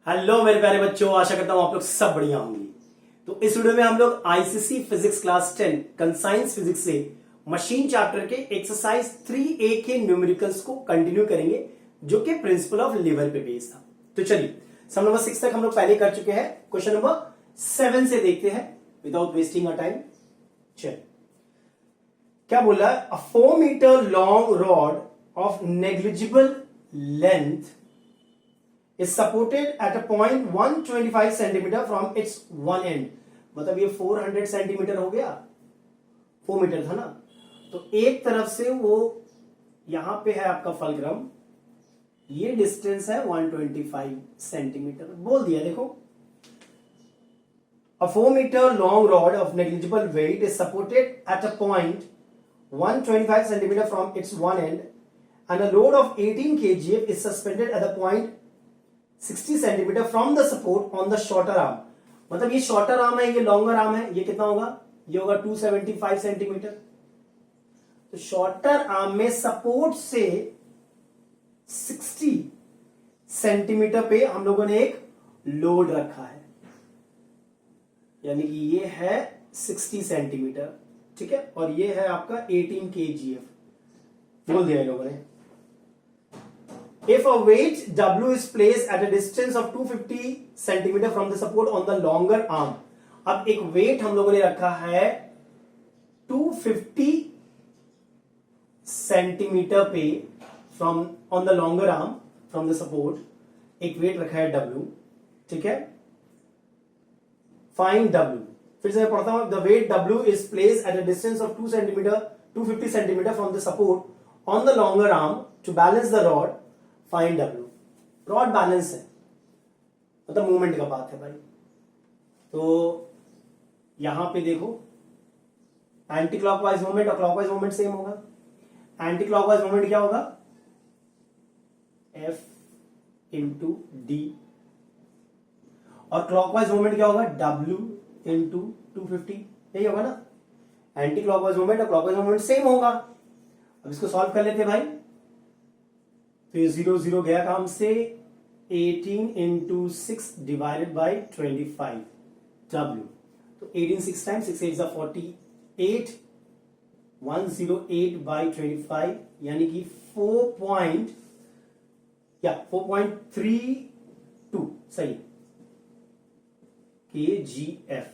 Hello मेरे प्यारे बच्चों, आशा करता हूं आप लोग सब बढ़िया होंगे। तो इस वीडियो में हम लोग ICSE physics class 10 conscience physics से मशीन चैप्टर के एक्सरसाइज 3A के न्यूमेरिकल्स को कंटिन्यू करेंगे, जो कि प्रिंसिपल ऑफ लीवर पे बेस्ड था। तो चलिए, सम नंबर 6 तक हम लोग पहले कर चुके हैं। क्वेश्चन नंबर 7 से देखते हैं विदाउट वेस्टिंग अ टाइम। चल, क्या बोल रहा है? A 4 metre long rod of negligible length is supported at a point 125 centimeter from its one end। मतलब ये 400 सेंटीमीटर हो गया, 4 मीटर था ना। तो एक तरफ से वो यहां पे है आपका फलक्रम, ये डिस्टेंस है 125 सेंटीमीटर। बोल दिया, देखो, a 4 meter long rod of negligible weight is supported at a point 125 centimeter from its one end and a load of 18 kg is suspended at the point 60 centimetre from the support on the shorter arm. मतलब ये shorter arm है, ये longer arm है। ये कितना होगा? ये होगा 275 सेंटीमीटर। तो शॉर्टर आर्म में सपोर्ट से 60 सेंटीमीटर पे हम लोगों ने एक लोड रखा है, यानी कि ये है 60 सेंटीमीटर, ठीक है। और ये है आपका 18 kgf। बोल दिया लोगों ने। If a weight W is placed at a distance of 250 centimeter from the support on the longer arm, अब एक weight हम लोगों ने रखा है 250 सेंटीमीटर पे from on the longer arm from the support, एक weight रखा है W, ठीक है। Find W। फिर से मैं पढ़ता हूं। The weight W is placed at a distance of 250 centimeter from the support on the longer arm to balance the rod। Find W। Rod balance है, मतलब मूवमेंट का बात है भाई। तो यहां पे देखो, एंटी क्लॉकवाइज मूवमेंट और क्लॉकवाइज मूवमेंट सेम होगा। एंटी क्लॉकवाइज मूवमेंट क्या होगा? F into D. और क्लॉकवाइज मूवमेंट क्या होगा? W into 250। यही होगा ना। एंटी क्लॉकवाइज मूवमेंट और क्लॉकवाइज मूवमेंट सेम होगा। अब इसको सॉल्व कर लेते हैं भाई। तो ये 0 0 गया काम से। 18 इंटू 6 डिवाइडेड बाई 25 W। तो 18 6 टाइम्स 6 8 48, 108 बाई 25, यानी कि 4.32 सही kgf।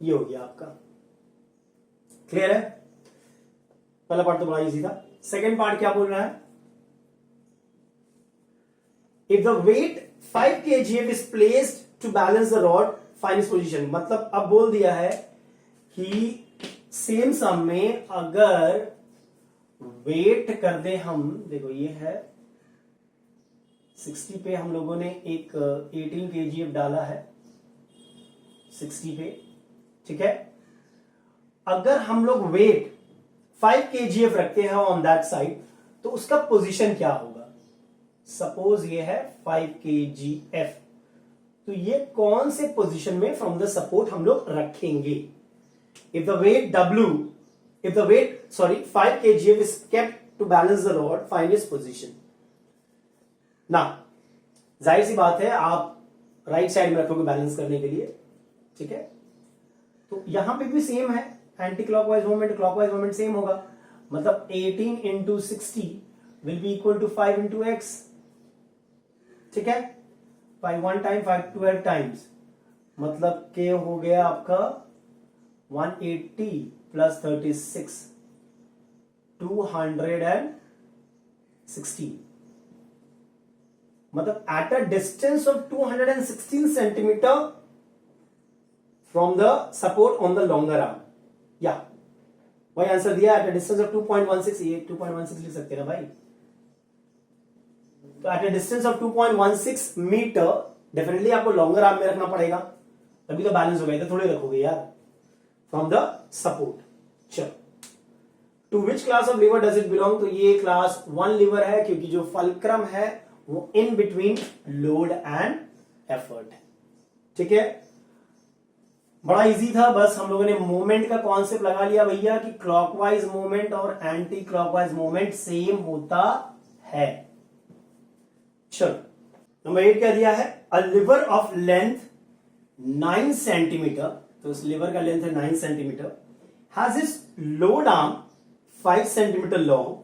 ये हो गया आपका। क्लियर है? पहला पार्ट तो बड़ा इजी था। सेकेंड पार्ट क्या बोल रहा है? If the weight 5 kgf is placed to balance the rod, find its position। मतलब अब बोल दिया है कि सेम सम में अगर वेट कर दे हम, देखो ये है 60 पे हम लोगों ने एक 18 kgf डाला है 60 पे, ठीक है। अगर हम लोग वेट 5 kgf रखते हैं ऑन दैट साइड, तो उसका पोजीशन क्या होगा? सपोज ये है 5 kgf, तो ये कौन से पोजीशन में फ्रॉम द सपोर्ट हम लोग रखेंगे? If the weight 5 kgf is kept to balance the rod, find its position. ना, जाहिर सी बात है आप राइट साइड में रखोगे बैलेंस करने के लिए, ठीक है। तो यहां पे भी सेम है, anti clockwise movement clockwise movement same होगा। मतलब 18 into 60 will be equal to 5 into X, ठीक है। 5 1 टाइम 5 12 टाइम्स, मतलब के हो गया आपका 180 प्लस 36 216। मतलब eight a distance of 216 centimetre from the support on the longer arm. या वही आंसर दिया, एट अ डिस्टेंस ऑफ 2.16। ये 2.16 लिख सकते हैं ना भाई। तो at a distance of 2.16 metre definitely आपको लॉन्गर आर्म में रखना पड़ेगा, तभी तो बैलेंस होगा। इधर थोड़े रखोगे यार, फ्रॉम द सपोर्ट। चलो, to which class of lever does it belong? तो ये क्लास 1 लीवर है, क्योंकि जो फलक्रम है वो in between load and effort है, ठीक है। बड़ा इजी था, बस हम लोगों ने मूवमेंट का कॉन्सेप्ट लगा लिया भैया कि क्लॉकवाइज मूवमेंट और एंटी क्लॉकवाइज मूवमेंट सेम होता है। चलो, नंबर 8 क्या दिया है, अ लिवर ऑफ लेंथ 9 सेंटीमीटर, तो इस लिवर का लेंथ है 9 सेंटीमीटर, हैज इस load arm 5 centimetre long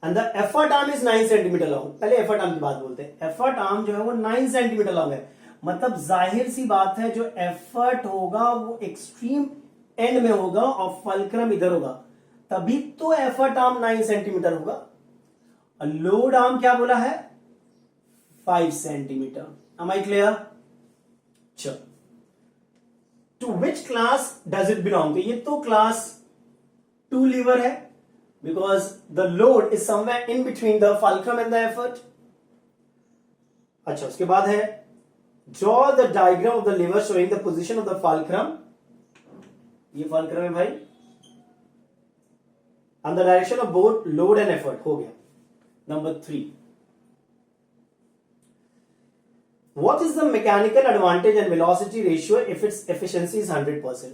and the effort arm is 9 centimetre long. पहले एफर्ट आर्म की बात बोलते हैं। एफर्ट आर्म जो है वो 9 सेंटीमीटर लॉन्ग है, मतलब जाहिर सी बात है जो एफर्ट होगा वो एक्सट्रीम एंड में होगा और फल्क्रम इधर होगा, तभी तो एफर्ट आर्म 9 सेंटीमीटर होगा। लोड आर्म क्या बोला है, 5 सेंटीमीटर। Am I clear? चलो, to which class does it belong, तो ये तो क्लास 2 लीवर है, because the load is somewhere in between the fulcrum and the effort. अच्छा, उसके बाद है draw the diagram of the lever showing the position of the fulcrum, ये fulcrum है भाई, and the direction of both load and effort, हो गया। Number 3, what is the mechanical advantage and velocity ratio if its efficiency is 100%?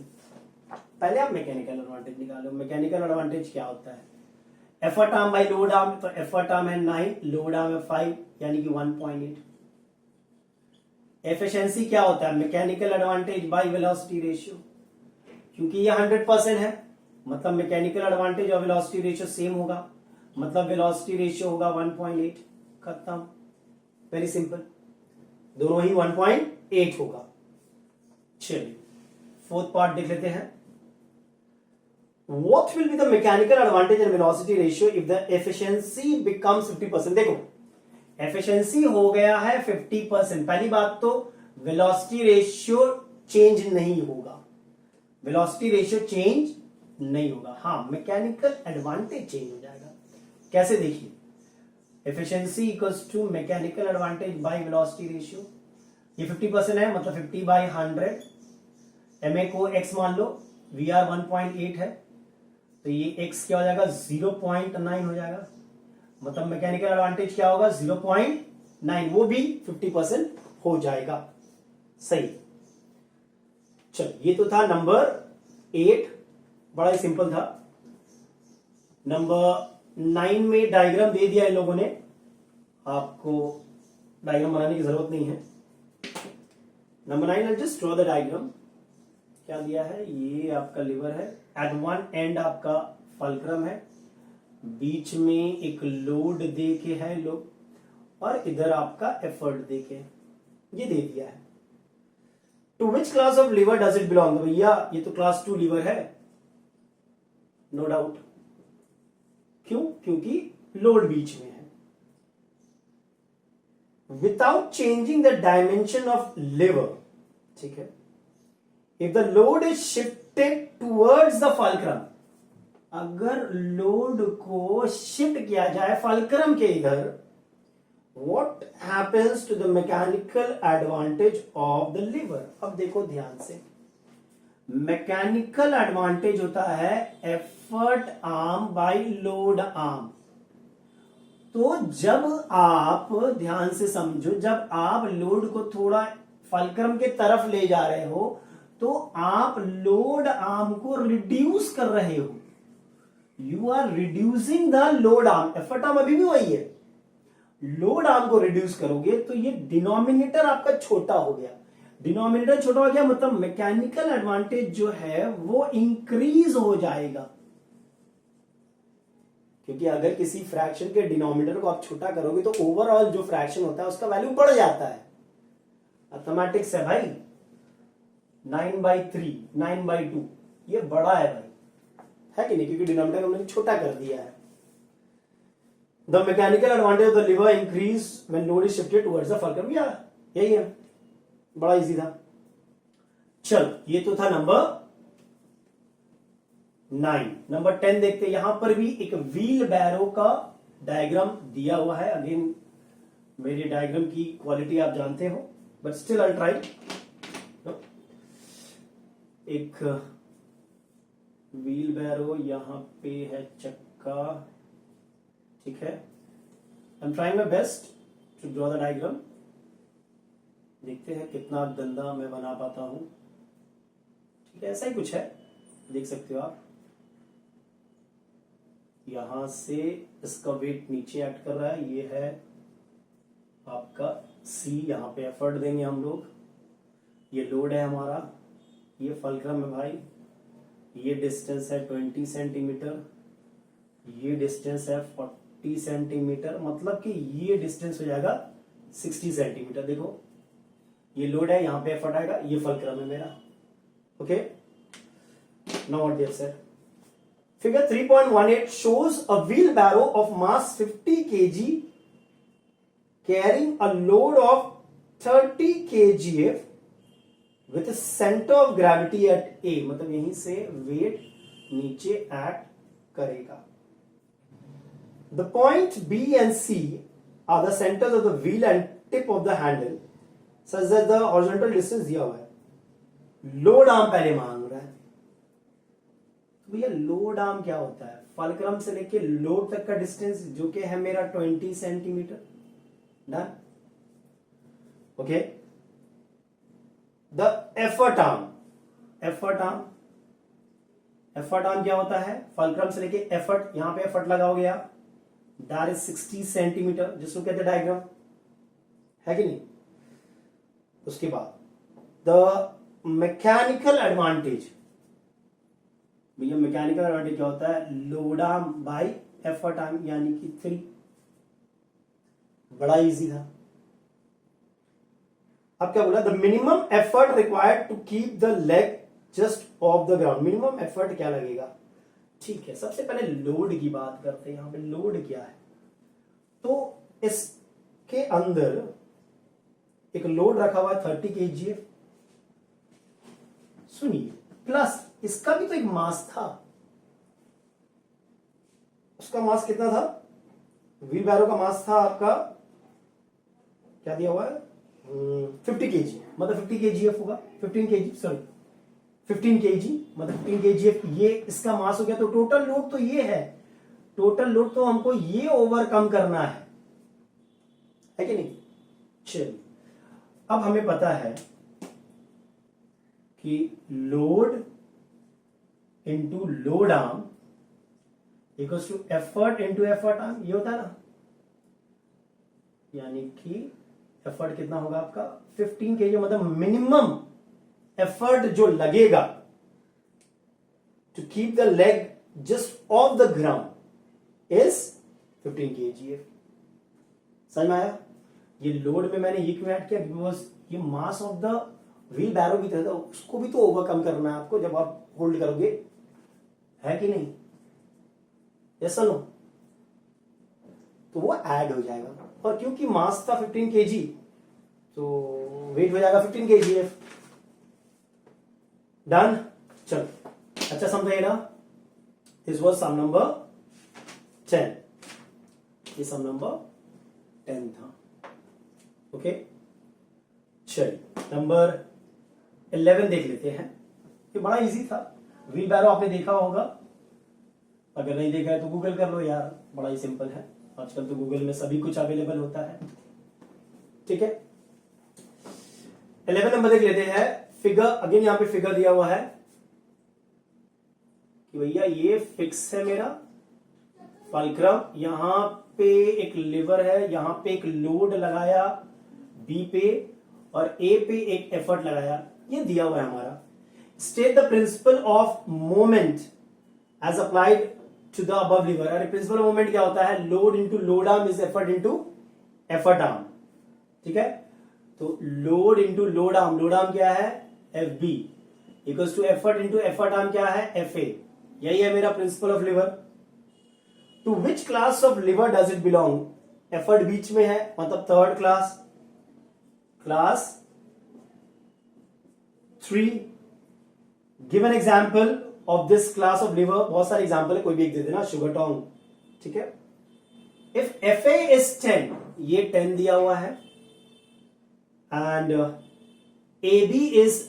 पहले आप mechanical advantage निकालो। Mechanical advantage क्या होता है, effort arm by load arm, तो एफर्ट आर्म है 9, लोड आर्म है 5, यानी कि 1.8। एफिशिएंसी क्या होता है, mechanical advantage by velocity ratio, क्योंकि ये 100% है, मतलब मैकेनिकल एडवांटेज और वेलोसिटी रेशियो सेम होगा, मतलब वेलोसिटी रेशियो होगा 1.8, खत्म, वेरी सिंपल, दोनों ही 1.8 होगा। चलिए, फोर्थ पार्ट देख लेते हैं। What will be the mechanical advantage and velocity ratio if the efficiency becomes 50%? देखो, एफिशिएंसी हो गया है 50%, पहली बात तो वेलोसिटी रेशियो चेंज नहीं होगा, वेलोसिटी रेशियो चेंज नहीं होगा, हाँ मैकेनिकल एडवांटेज चेंज हो जाएगा। कैसे, देखिए, efficiency equals to mechanical advantage by velocity ratio, ये 50% है, मतलब 50 बाई 100, एमए को x मान लो, वी आर 1.8 है, तो ये x क्या हो जाएगा, 0.9 हो जाएगा, मतलब मैकेनिकल एडवांटेज क्या होगा, 0.9, वो भी 50% हो जाएगा। सही, चलो, ये तो था नंबर 8, बड़ा ही सिंपल था। नंबर 9 में डायग्राम दे दिया इन लोगों ने, आपको डायग्राम बनाने की जरूरत नहीं है। Number 9, just draw the diagram. क्या दिया है, ये आपका लिवर है, एट वन एंड आपका फल्क्रम है, बीच में एक लोड दे के है लोग, और इधर आपका एफर्ट दे के, ये दे दिया है। To which class of lever does it belong, तो भैया ये तो क्लास 2 लिवर है, नो डाउट। क्यों, क्योंकि लोड बीच में है। Without changing the dimension of lever, ठीक है, if the load is shifted towards the fulcrum, अगर लोड को शिफ्ट किया जाए फल्क्रम के इधर, what happens to the mechanical advantage of the lever. अब देखो ध्यान से, मैकेनिकल एडवांटेज होता है effort arm by load arm. तो जब आप ध्यान से समझो, जब आप लोड को थोड़ा फल्क्रम के तरफ ले जा रहे हो, तो आप लोड आर्म को रिड्यूस कर रहे हो, you are reducing the load arm. Effort arm अभी भी वही है, लोड आर्म को रिड्यूस करोगे तो ये डिनोमिनेटर आपका छोटा हो गया। डिनोमिनेटर छोटा हो गया, मतलब मैकेनिकल एडवांटेज जो है वो इंक्रीज हो जाएगा, क्योंकि अगर किसी फ्रैक्शन के डिनोमिनेटर को आप छोटा करोगे तो ओवरऑल जो फ्रैक्शन होता है उसका वैल्यू बढ़ जाता है। मैथमेटिक्स है भाई, 9/3, 9/2, ये बड़ा है भाई, है कि नहीं, क्योंकि डिनोमिनेटर हमने छोटा कर दिया है। The mechanical advantage of the liver increase when load is shifted towards the fulcrum, यही है, बड़ा इजी था। चल, ये तो था नंबर 9। नंबर 10 देखते हैं, यहां पर भी एक व्हील बैरो का डायग्राम दिया हुआ है। अगेन मेरी डायग्राम की क्वालिटी आप जानते हो, बट स्टिल आई ट्राई। एक व्हील बैरो, यहां पे है चक्का, ठीक है। I am trying my best to draw the diagram. देखते हैं कितना गंदा मैं बना पाता हूं, ठीक है, ऐसा ही कुछ है, देख सकते हो आप। यहां से इसका वेट नीचे एक्ट कर रहा है, ये है आपका सी, यहाँ पे एफर्ट देंगे हम लोग, ये लोड है हमारा, ये फलक्रम है भाई, ये डिस्टेंस है 20 सेंटीमीटर, ये डिस्टेंस है 40 सेंटीमीटर, मतलब कि ये डिस्टेंस हो जाएगा 60 सेंटीमीटर। देखो ये लोड है, यहाँ पे एफर्ट आएगा, ये फलक्रम है मेरा। Okay, now what there said, figure 3.18 shows a wheelbarrow of mass 50 kg carrying a load of 30 kgf with a center of gravity at A, मतलब यहीं से वेट नीचे एक्ट करेगा। The point B and C are the centers of the wheel and tip of the handle such that the horizontal distance दिया हुआ है। Load arm पहले मांग रहा है, तो भैया लोड आर्म क्या होता है, फलक्रम से लेके लोड तक का डिस्टेंस जो कि है मेरा 20 centimetre. Done. Okay, the effort arm, effort arm, effort arm क्या होता है, फलक्रम से लेके एफर्ट, यहां पे एफर्ट लगाओगे आप, दैट इज 60 सेंटीमीटर, जिसको कहते हैं डायग्राम, है कि नहीं। उसके बाद द मैकेनिकल एडवांटेज, भैया मैकेनिकल एडवांटेज क्या होता है, load arm by effort arm, यानी कि 3। बड़ा इजी था। अब क्या बोला, the minimum effort required to keep the leg just off the ground, minimum effort क्या लगेगा। ठीक है, सबसे पहले लोड की बात करते हैं। यहां पे लोड क्या है, तो इसके अंदर एक लोड रखा हुआ है 30 kg, सुनिए, प्लस इसका भी तो एक मास था, उसका मास कितना था, व्हील बैरो का मास था आपका, क्या दिया हुआ है, 50 kg, मतलब 50 kgf होगा, 15 kg, सॉरी 15 kg, मतलब 15 kgf, ये इसका मास हो गया। तो टोटल लोड तो ये है, टोटल लोड तो हमको ये ओवरकम करना है कि नहीं। चलिए, अब हमें पता है कि load into load arm equals to effort into effort arm, ये होता है ना, यानी कि एफर्ट कितना होगा आपका 15 kg, मतलब मिनिमम एफर्ट जो लगेगा to keep the leg just off the ground is 15 kg। समझ में आया। ये लोड में मैंने ये क्यों ऐड किया, बिकॉज ये मास ऑफ द व्हील बैरो की तरह था, उसको भी तो ओवरकम करना है आपको जब आप होल्ड करोगे, है कि नहीं, ऐसा नो, तो वो ऐड हो जाएगा। और क्योंकि मास था 15 kg, तो वेट हो जाएगा 15 kg। डन। चलो, अच्छा समझाइए ना, दिस वाज सम नंबर 10, ये सम नंबर 10 था। ओके, चलिए नंबर 11 देख लेते हैं। ये बड़ा इजी था, व्हील बैरो आपने देखा होगा, अगर नहीं देखा है तो गूगल कर लो यार, बड़ा ही सिंपल है, आजकल तो गूगल में सभी कुछ अवेलेबल होता है। ठीक है, 11 नंबर देख लेते हैं। फिगर, अगेन यहां पे फिगर दिया हुआ है कि भैया ये फिक्स है मेरा फलक्रम, यहां पे एक लिवर है, यहां पे एक लोड लगाया बी पे, और ए पे एक एफर्ट लगाया, ये दिया हुआ है हमारा। State the principle of moment as applied to the above lever. अरे प्रिंसिपल ऑफ मोमेंट क्या होता है, load into load arm is effort into effort arm. ठीक है, तो लोड इंटू लोड आर्म क्या है, F B, equals to effort into effort arm क्या है, एफ ए। यही है मेरा principle of lever. To which class of lever does it belong, effort बीच में है, मतलब third class, class 3। Give an example of this class of liver, बहुत सारे एग्जाम्पल है, कोई भी एक दे देना, शुगर टोंग। ठीक है, इफ एफ ए इज 10, ये 10 दिया हुआ है, and A B is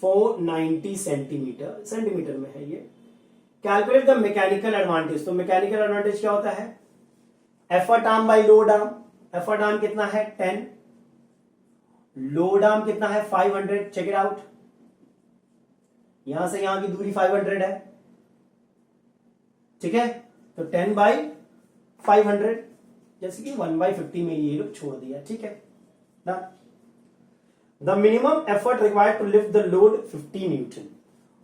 490 centimetre में है ये। कैलकुलेट द मैकेनिकल एडवांटेज, तो मैकेनिकल एडवांटेज क्या होता है, effort arm by load arm. Effort arm कितना है 10, लोड आर्म कितना है 500, चेक इट आउट, यहां से यहां की दूरी 500 है। ठीक है, तो 10 बाई 500, जैसे कि 1/50 में ये लोग छोड़ दिया, ठीक है। The minimum effort required to lift the load 50 newton,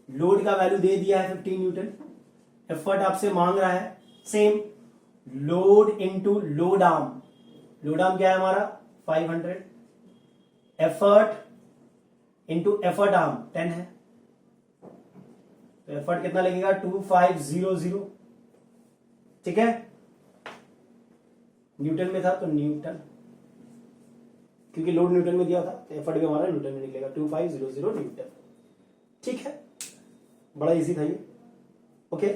load का वैल्यू दे दिया है 50 न्यूटन, एफर्ट आपसे मांग रहा है same load into load arm, load arm क्या है हमारा 500, एफर्ट इनटू एफर्ट आर्म 10 है, तो एफर्ट कितना लगेगा 2500, ठीक है। न्यूटन में था तो न्यूटन, क्योंकि लोड न्यूटन में दिया था तो एफर्ट भी हमारा न्यूटन में निकलेगा 2500 न्यूटन, ठीक है। बड़ा इजी था ये, ओके।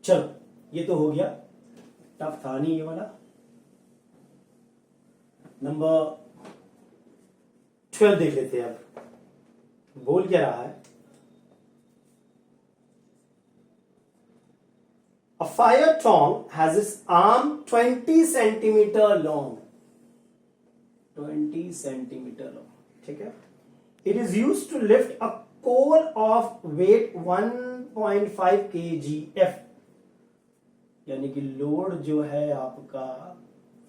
चलो ये तो हो गया, टफ था नहीं ये वाला। नंबर 12 देख लेते हैं। अब बोल क्या रहा है, A fire tong has its arm 20 centimeter long, 20 centimeter long, ठीक है। It is used to lift a coal of weight 1.5 kgf, यानी कि लोड जो है आपका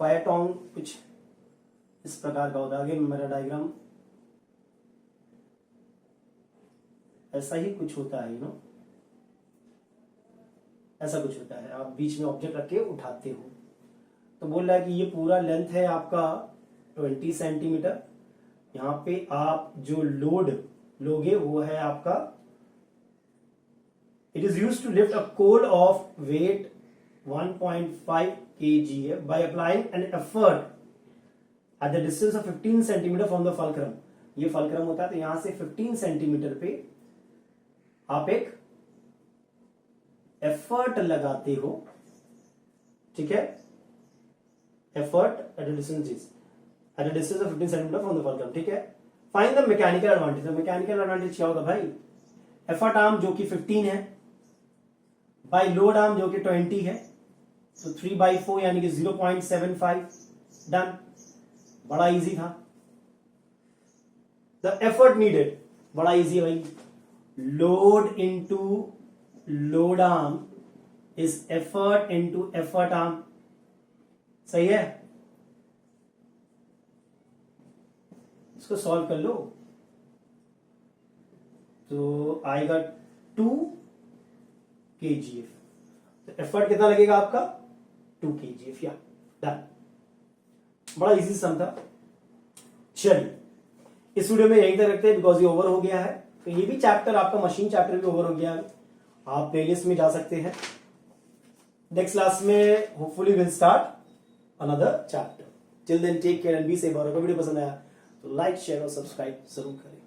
फायर टोंग कुछ इस प्रकार का होता है। आगे मेरा डायग्राम ऐसा ही कुछ होता है, ऐसा कुछ होता है, आप बीच में ऑब्जेक्ट रख के उठाते हो। तो बोल रहा है कि ये पूरा लेंथ है आपका 20 सेंटीमीटर, यहां पे आप जो लोड लोगे वो है आपका, it is used to lift a coal of weight 1.5 kgf by applying an effort at the distance of 15 centimetre from the fulcrum. ये फल्क्रम होता है, तो यहां से 15 सेंटीमीटर पे आप एक एफर्ट लगाते हो, ठीक है। Effort at a distance of 15 centimetre from the fulcrum, ठीक है। Find the mechanical advantage. तो मैकेनिकल एडवांटेज क्या होगा भाई, एफर्ट आर्म जो कि 15 है बाय लोड आर्म जो कि 20 है, तो 3/4 यानी कि 0.75, डन। बड़ा इजी था। द एफर्ट नीडेड, बड़ा इजी है भाई, load into load arm is effort into effort arm, सही है। इसको सॉल्व कर लो तो आएगा 2 kgf, तो एफर्ट कितना लगेगा आपका 2 kgf, या डन। बड़ा इजी सम था। चलिए इस वीडियो में यहीं तक रखते हैं, बिकॉज ये ओवर हो गया है। तो ये भी चैप्टर आपका मशीन चैप्टर भी ओवर हो गया है, आप प्लेलिस्ट में जा सकते हैं। नेक्स्ट क्लास में hopefully will start another chapter. Till then take care and be safe. और अगर वीडियो पसंद आया तो लाइक शेयर और सब्सक्राइब जरूर करें।